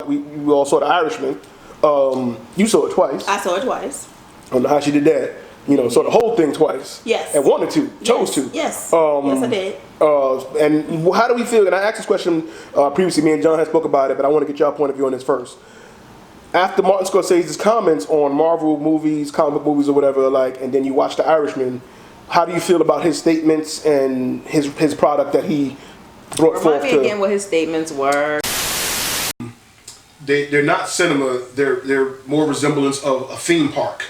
We all saw The Irishman. You saw it twice. I saw it twice. I don't know how she did that. Saw the whole thing twice. Yes. And wanted to, chose to. Yes. Yes, I did. And how do we feel? And I asked this question previously. Me and John had spoke about it, but I want to get y'all point of view on this first. After Martin Scorsese's comments on Marvel movies, comic book movies, or whatever, and then you watch The Irishman, how do you feel about his statements and his product that he brought forth? Remind me again what his statements were. They're not cinema. They're more resemblance of a theme park.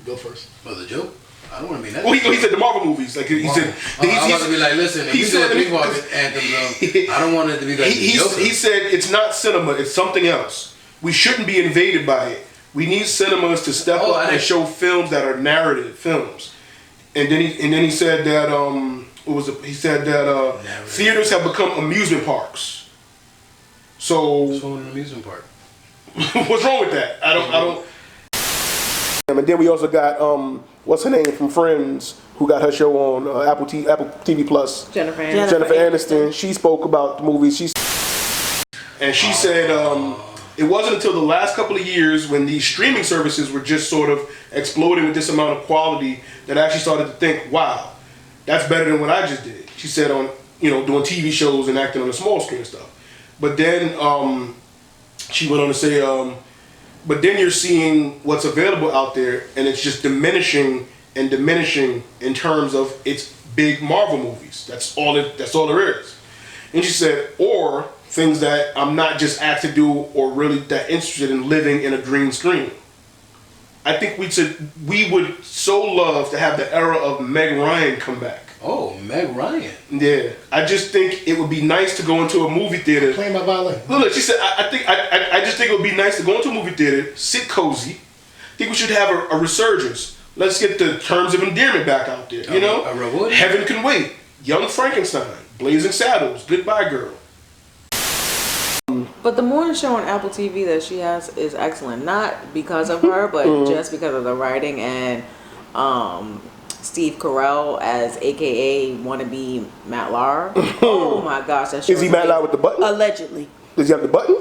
Go first. Oh, the joke? I don't want to be that. Well, he said the Marvel movies. He said. I want to be like, listen. If you said theme park anthems, I don't want it to be like. He said it's not cinema. It's something else. We shouldn't be invaded by it. We need cinemas to step up and show films that are narrative films. And then he said that He said that theaters have become amusement parks. So what's wrong with an amusement park? What's wrong with that? I don't. And then we also got what's her name from Friends, who got her show on Apple TV Plus. Jennifer Aniston. She spoke about the movie. She said it wasn't until the last couple of years when these streaming services were just sort of exploding with this amount of quality that I actually started to think, wow, that's better than what I just did. She said on doing TV shows and acting on the small screen and stuff. But then she went on to say, but then you're seeing what's available out there, and it's just diminishing and diminishing in terms of its big Marvel movies. That's all there is. And she said, or things that I'm not just asked to do or really that interested in living in a green screen. I think we would so love to have the era of Meg Ryan come back. Oh, Meg Ryan. Yeah, I just think it would be nice to go into a movie theater. Playing my violin. Look, she said, I just think it would be nice to go into a movie theater, sit cozy. I think we should have a resurgence. Let's get the terms of endearment back out there. Heaven Can Wait, Young Frankenstein, Blazing Saddles, Goodbye Girl. But the morning show on Apple TV that she has is excellent. Not because of her, but just because of the writing and Steve Carell as AKA wannabe Matt Lauer. Oh my gosh, that show is he Matt Lauer with the button? Allegedly. Does he have the button?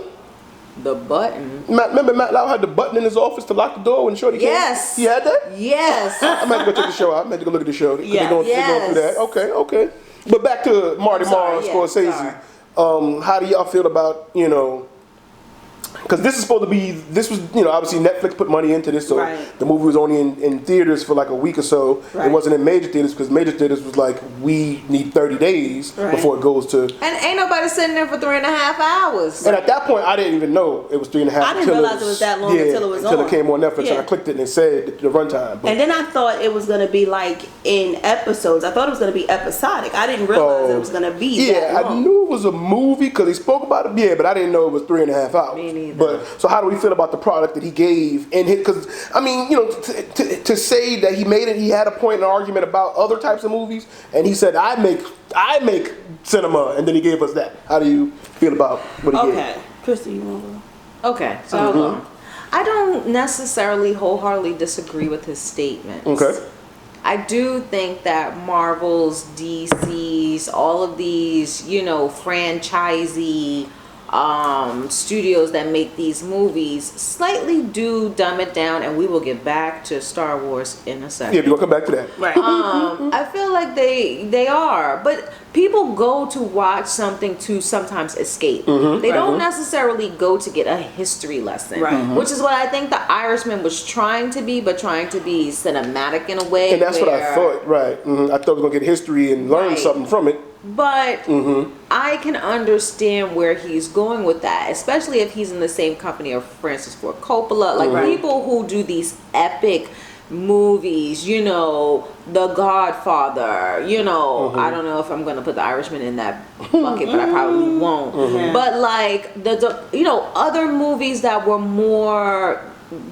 The button. Remember Matt Lauer had the button in his office to lock the door when Shorty came? Yes. He had that? Yes. I might go check the show out. I might go look at the show. Yeah. They're going through that. Okay. But back to Marty Scorsese. How do y'all feel about, because this was obviously Netflix put money into this, so the movie was only in theaters for like a week or so. Right. It wasn't in major theaters because major theaters was like, we need 30 days before it goes to. And ain't nobody sitting there for 3.5 hours. And at that point, I didn't even know it was 3.5. I didn't realize it was that long until it was on. Until it came on Netflix and I clicked it and it said the runtime. And then I thought it was going to be like in episodes. I thought it was going to be episodic. I didn't realize it was going to be that long. I knew it was a movie because he spoke about it. Yeah, but I didn't know it was 3.5 hours. Me neither. But so how do we feel about the product that he gave? And because to say that he made it, he had a point in an argument about other types of movies, and he said, "I make cinema," and then he gave us that. How do you feel about what he gave? Okay, Christy, you want to? Okay, so I don't necessarily wholeheartedly disagree with his statements. Okay. I do think that Marvel's, DC's, all of these, franchisee studios that make these movies slightly do dumb it down, and we will get back to Star Wars in a second. Yeah, we're gonna come back to that. Right. I feel like they are, but people go to watch something to sometimes escape. They don't necessarily go to get a history lesson, which is what I think The Irishman was trying to be, but trying to be cinematic in a way. And that's what I thought. Right. I thought we were gonna get history and learn something from it. But I can understand where he's going with that, especially if he's in the same company of Francis Ford Coppola, like people who do these epic movies, The Godfather, I don't know if I'm going to put The Irishman in that bucket, but I probably won't. But like the other movies that were more,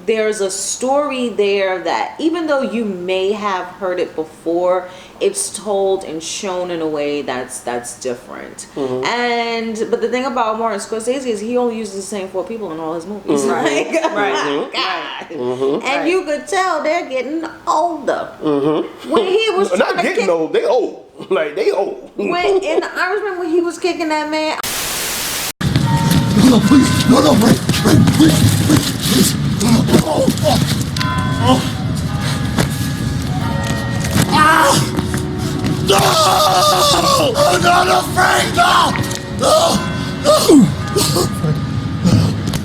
there's a story there that even though you may have heard it before, it's told and shown in a way that's different. But the thing about Martin Scorsese is he only uses the same 4 people in all his movies. God. And you could tell they're getting older. When he was not getting old, they old. Like they old. When in The Irishman, when he was kicking that man. no, please. No, Ray, please. No! I'm not afraid! No!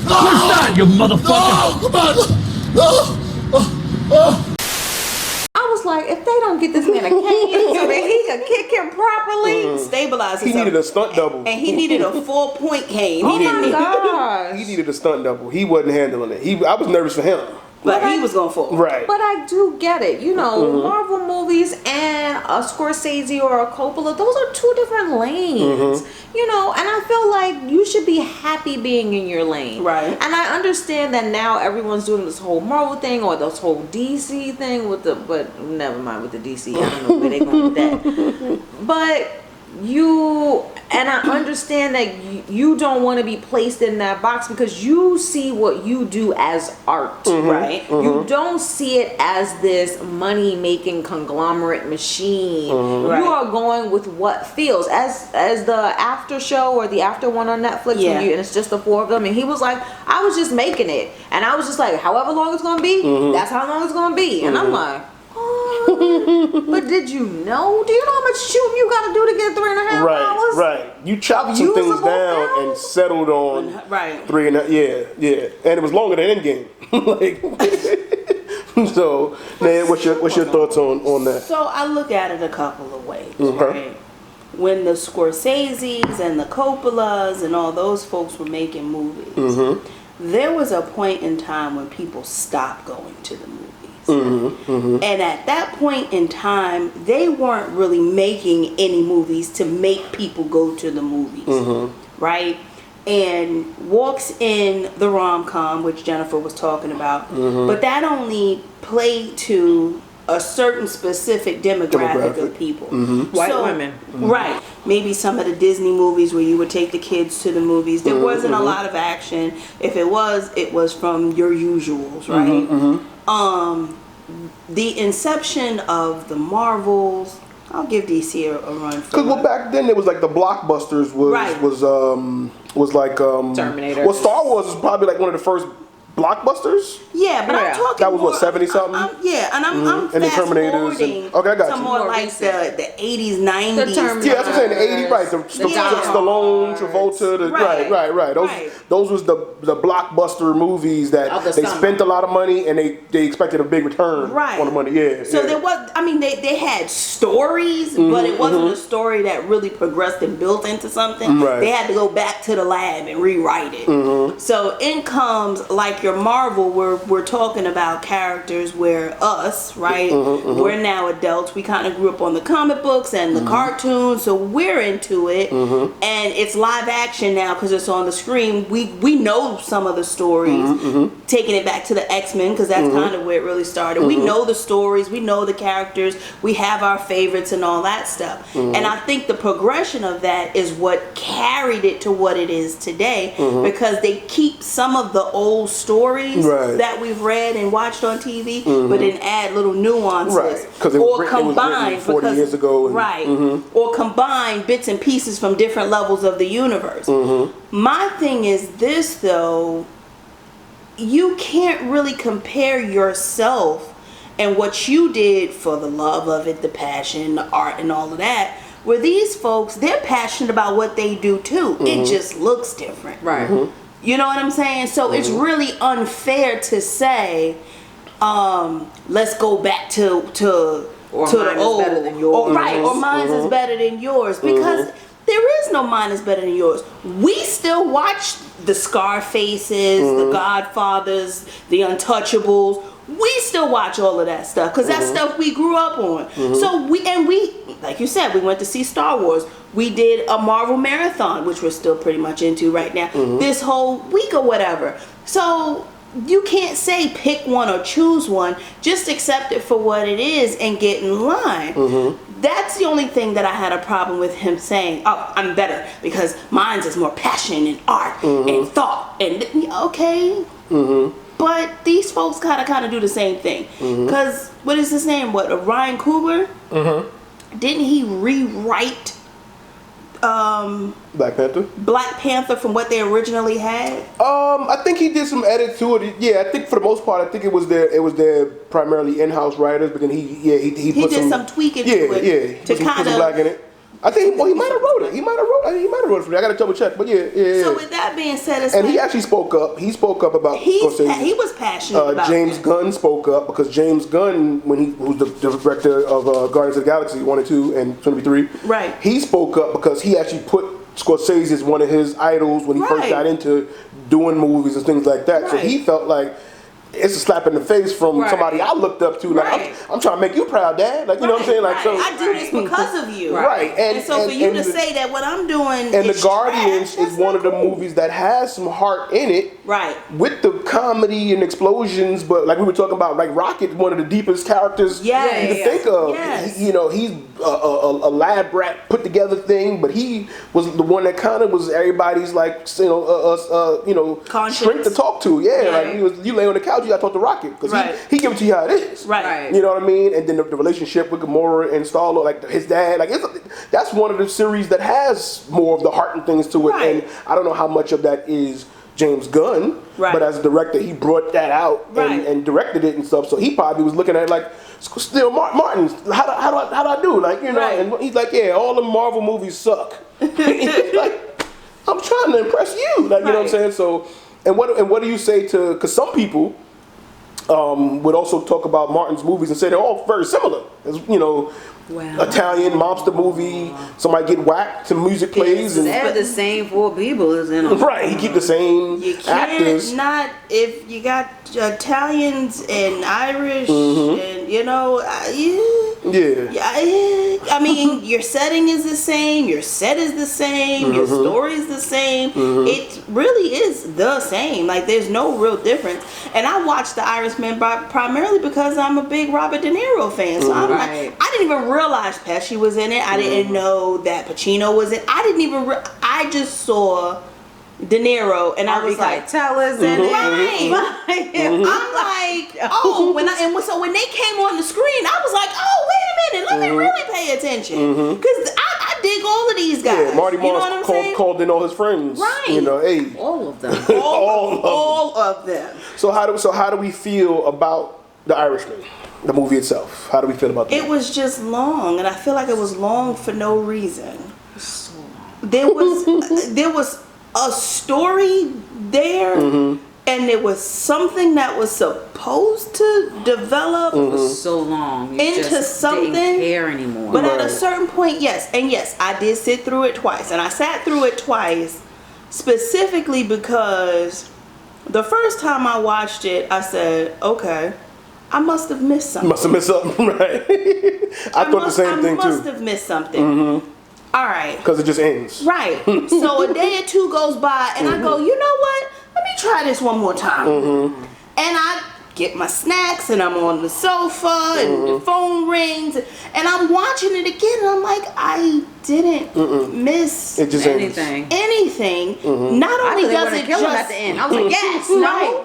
What's that, you motherfucker? No! Come on! I was like, if they don't get this man a cane so that he can kick him properly, Stabilize He himself. needed a stunt double. And he needed a 4-point cane. oh my gosh. He needed a stunt double. He wasn't handling it. I was nervous for him. But he was going for it. Right. But I do get it. You know, Marvel movies and a Scorsese or a Coppola, those are two different lanes. You know, and I feel like you should be happy being in your lane. Right. And I understand that now everyone's doing this whole Marvel thing or this whole DC thing but never mind with the DC. I don't know where they're going with that. But and I understand that you don't want to be placed in that box because you see what you do as art, right? You don't see it as this money-making conglomerate machine. Right. You are going with what feels. As the after show or the after one on Netflix, and it's just the 4 of them, and he was like, I was just making it. And I was just like, however long it's going to be, that's how long it's going to be. And I'm like, but did you know? Do you know how much shooting you got to do to get 3.5 hours? Right. You chopped some things Usable down film? and settled on Right. 3.5. Yeah. And it was longer than Endgame. So, man, what's your thoughts on that? So I look at it a couple of ways, right? When the Scorseses and the Coppolas and all those folks were making movies, there was a point in time when people stopped going to the movies. And at that point in time, they weren't really making any movies to make people go to the movies, right? And walks in the rom-com, which Jennifer was talking about, but that only played to a certain specific demographic of people. White women. Right. Maybe some of the Disney movies where you would take the kids to the movies. There wasn't a lot of action. If it was from your usuals, right? The inception of the Marvels, I'll give DC a run for Because back then it was like the blockbusters was like Terminator. Well, Star Wars is probably like one of the first blockbusters. Yeah, but I'm talking That was more, what, 70 something? I'm And the fast Terminators forwarding okay, I got to you. more More like recent. the 80s, 90s. The Terminators. Yeah, that's what I'm saying. The 80s, right? The Stallone, Travolta, Right. Those was the blockbuster movies that Of the they summer. spent a lot of money and they expected a big return Right. on the money. Yeah. So yeah. there was, they had stories, but it wasn't a story that really progressed and built into something. Right. They had to go back to the lab and rewrite it. So in comes like your Marvel, where we're talking about characters where us, right? We're now adults. We kind of grew up on the comic books and the cartoons, so we're into it. And it's live action now because it's on the screen. We know some of the stories. Taking it back to the X-Men, because that's kind of where it really started. We know the stories. We know the characters. We have our favorites and all that stuff. And I think the progression of that is what carried it to what it is today, because they keep some of the old stories that we've read and watched on TV, but then add little nuances. Right, because it was written 40 years ago. Or combine bits and pieces from different levels of the universe. My thing is this, though, you can't really compare yourself and what you did for the love of it, the passion, the art, and all of that, where these folks, they're passionate about what they do too. It just looks different. Right. You know what I'm saying? So it's really unfair to say, let's go back to the old. Better than yours. Or mine is better than yours. Because there is no mine is better than yours. We still watch the Scarfaces, the Godfathers, the Untouchables. We still watch all of that stuff because that's stuff we grew up on. So we, like you said, we went to see Star Wars. We did a Marvel marathon, which we're still pretty much into right now, this whole week or whatever. So you can't say pick one or choose one. Just accept it for what it is and get in line. That's the only thing that I had a problem with him saying, oh, I'm better because mine is more passion and art and thought. And okay. But these folks gotta kind of do the same thing. Because, what is his name? Ryan Coogler? Didn't he rewrite Black Panther. Black Panther from what they originally had? I think he did some edit to it. Yeah, I think for the most part, I think it was their primarily in-house writers. But then he put did some tweaking to it. Yeah, to he put some black in it. I think he might have wrote it. He might have wrote it for me. I got to double check. But yeah. So with that being said, it's and he actually spoke up. He spoke up about Scorsese. He was passionate about James Gunn spoke up because James Gunn, when he was the director of Guardians of the Galaxy 1 and 2 and soon to be 3, right? He spoke up because he actually put Scorsese as one of his idols when he first got into doing movies and things like that. So he felt like it's a slap in the face from somebody I looked up to. Like I'm trying to make you proud, Dad. Like you know what I'm saying? Like so, I do this because of you. Right. And so for you to say that what I'm doing and is The Guardians trash, is one of the movies that has some heart in it. Right. With the comedy and explosions, but like we were talking about, like Rocket, one of the deepest characters you can think of. Yes. He's a lab rat put together thing, but he was the one that kind of was everybody's like strength to talk to. Like you lay on the couch, you got to talk to Rocket because he give it to you how it is. Right. You know what I mean? And then the relationship with Gamora and Star-Lord, like his dad, like that's one of the series that has more of the heart and things to it. And I don't know how much of that is James Gunn, but as a director, he brought that out and directed it and stuff. So he probably was looking at it like, still Martin, how do I do? Like, you know, and he's like, yeah, all the Marvel movies suck. Like, I'm trying to impress you. Like, you know what I'm saying? So, and what do you say to, because some people would also talk about Martin's movies and say they're all very similar. As, you know, Italian mobster movie, somebody get whacked, some music plays, and they're the same four people as in them. Right, he keep the same actors. Not if you got Italians and Irish and you know, I mean, your setting is the same, your set is the same, your story is the same. It really is the same. Like there's no real difference. And I watched The Irishman primarily because I'm a big Robert De Niro fan. So I'm like, I didn't even realize Pesci was in it. I didn't know that Pacino was in it. I didn't even. I just saw De Niro, and I was like, "Tell us in it." I'm like, oh, so when they came on the screen, I was like, oh, wait a minute, let me really pay attention because I dig all of these guys. Yeah, Marty Morris called in all his friends. Right. You know, hey, all of them, all of them. So how do we feel about The Irishman? The movie itself. How do we feel about that? It was just long, and I feel like it was long for no reason. There was a story there, and there was something that was supposed to develop so long into just something. Didn't care anymore. But at a certain point, yes, I did sit through it twice, and I sat through it twice specifically because the first time I watched it, I said, okay, I must have missed something. Right. I thought the same thing too. I must have missed something. All right. Because it just ends. Right. So a day or two goes by, and I go, you know what? Let me try this one more time. And I get my snacks, and I'm on the sofa, and the phone rings, and I'm watching it again, and I'm like, I didn't miss anything. Not only does it kill him at the end. I was like, yes,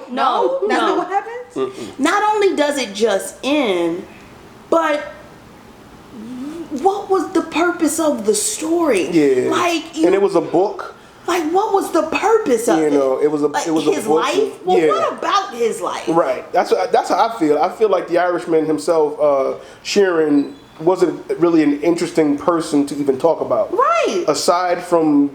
no. That's not what happens. Not only does it just end, but what was the purpose of the story? Yeah. And it was a book. Like, what was the purpose of it? You know, it was his a book. life. Well, what about his life? Right. That's how I feel. I feel like the Irishman himself, Sheeran, wasn't really an interesting person to even talk about. Right. Aside from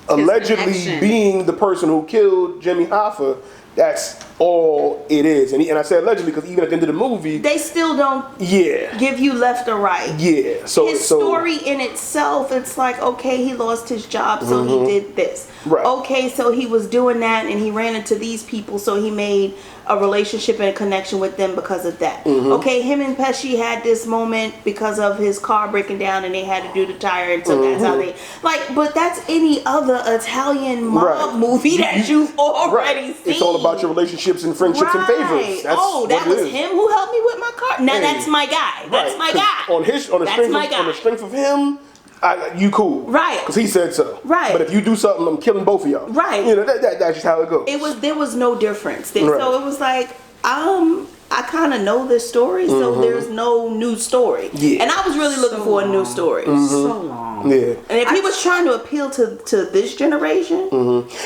allegedly being the person who killed Jimmy Hoffa, that's all it is. And I say allegedly because even at the end of the movie, they still don't give you left or right. Yeah. So his story in itself, it's like, okay, he lost his job, so he did this. Right. Okay, so he was doing that and he ran into these people, so he made a relationship and a connection with them because of that. Okay, him and Pesci had this moment because of his car breaking down and they had to do the tire, and so that's how they but that's any other Italian mob movie that you've already seen. It's all about your relationships and friendships and favors. That's that was him who helped me with my car. Now that's my guy. That's my guy. On the strength of him, you cool. Right. Because he said so. Right. But if you do something, I'm killing both of y'all. Right. You know, that's just how it goes. There was no difference. So it was like, I kind of know this story, so there's no new story. Yeah. And I was really looking for a new story. So long. Yeah. And if he was trying to appeal to this generation,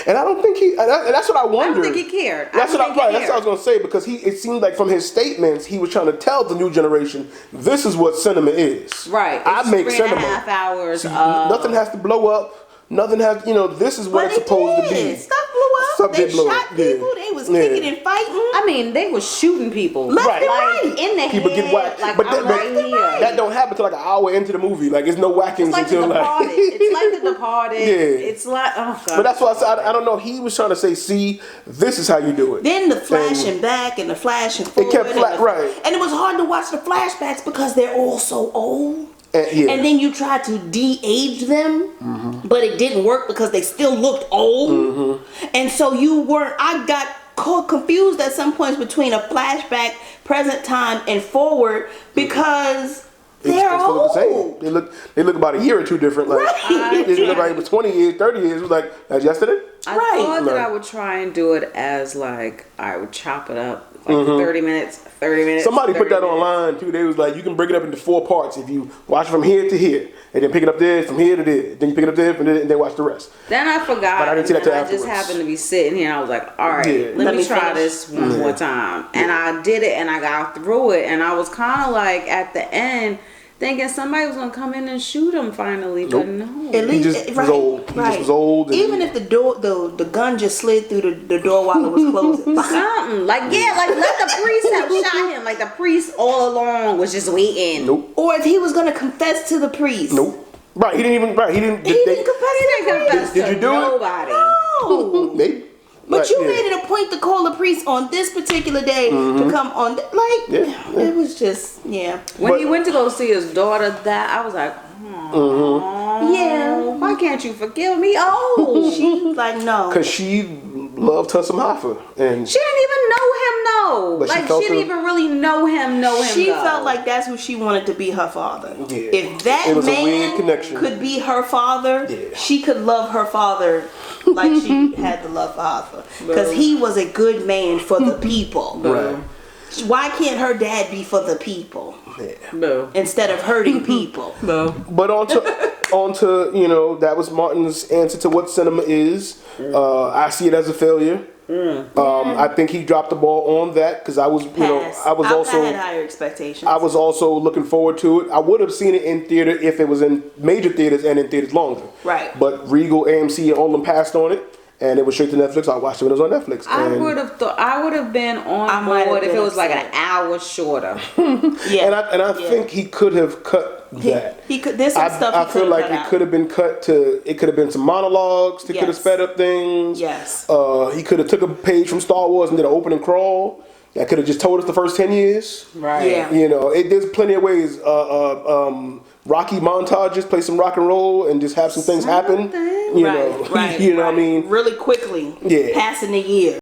And I don't think and that's what I I wondered. don't think he cared. That's what I was gonna say, because it seemed like from his statements he was trying to tell the new generation, this is what cinema is. Right. I It's make 3.5 cinema. hours. Nothing has to blow up. Nothing has, this is what but it's it supposed to did. be. Stuff blew up. Stuff They did blow shot up, yeah. people. They was Yeah. kicking and fighting. I mean, they were shooting people. Left Right. and Like, right. in the People head. get whacked, Like, but I'm right here. that don't happen till like an hour into the movie. Like, it's no whackings It's like The until Departed. It's like The Departed. Yeah. It's like, oh, God. But that's why I said I don't know. He was trying to say, see, this is how you do it. Then the flashing back and the flashing forward. kept right. And it was hard to watch the flashbacks because they're all so old. Yeah. And then you tried to de-age them, but it didn't work because they still looked old. And so I got confused at some points between a flashback, present time, and forward because they're They still look the same. old. They look about a year or two different. Like, Right. they look like it was 20 years, 30 years. It was like, that's yesterday? I Right. thought that Right. I would try and do it as like, I would chop it up. Like 30 minutes, 30 minutes. Somebody put 30 that minutes. online too. They was like, you can break it up into 4 parts if you watch from here to here, and then pick it up there from here to there. Then you pick it up there and then watch the rest. Then I forgot. But I didn't see that till and I just afterwards. happened to be sitting here and I was like, all right, Yeah. let me try finish. this one more time. And I did it and I got through it. And I was kind of like, at the end, thinking somebody was going to come in and shoot him finally. But no. At least, just was old. He just was old and- Even if the gun just slid through the door while it was closing. Something. Like, yeah, like let the priest have shot him. Like the priest all along was just waiting. Nope. Or if he was going to confess to the priest. Nope. Right. He didn't even. Right. He didn't. He didn't confess He to didn't the priest. confess Did to you do it? nobody. No. Maybe. But Right, you yeah. made it a point to call the priest on this particular day to come on. Yeah. It was just, yeah. When he went to go see his daughter, I was like, Yeah. why can't you forgive me? Oh, She was like, no. Because she loved Tussim Hoffa, and she didn't even know him. No, But she like felt she didn't him. even really know him. She though. felt like that's who she wanted to be her father. Yeah. If that It was a man weird connection. could be her father, Yeah. she could love her father like she had to love father. Because he was a good man for the people. right. Why can't her dad be for the people Boo. instead of hurting people? But on to that was Martin's answer to what cinema is. I see it as a failure. I think he dropped the ball on that because I was, Pass. I had higher expectations. I was also looking forward to it. I would have seen it in theater if it was in major theaters and in theaters longer. Right. But Regal, AMC, and all of them passed on it, and it was straight to Netflix. I watched it when it was on Netflix. I and, would have thought I would have been I on might have board if been it was like an upset. hour shorter. Yeah. And I think he could have cut that. He could. There's some stuff. I he feel could've like cut it out. could have been cut to. It could have been some monologues. He could have Yes. sped up things. Yes. He could have took a page from Star Wars and did an opening crawl. That could have just told us the first 10 years. Right. Yeah. There's plenty of ways. Rocky montages, play some rock and roll, and just have some things happen. Right. You know what I mean? Really quickly. Yeah. Passing the year.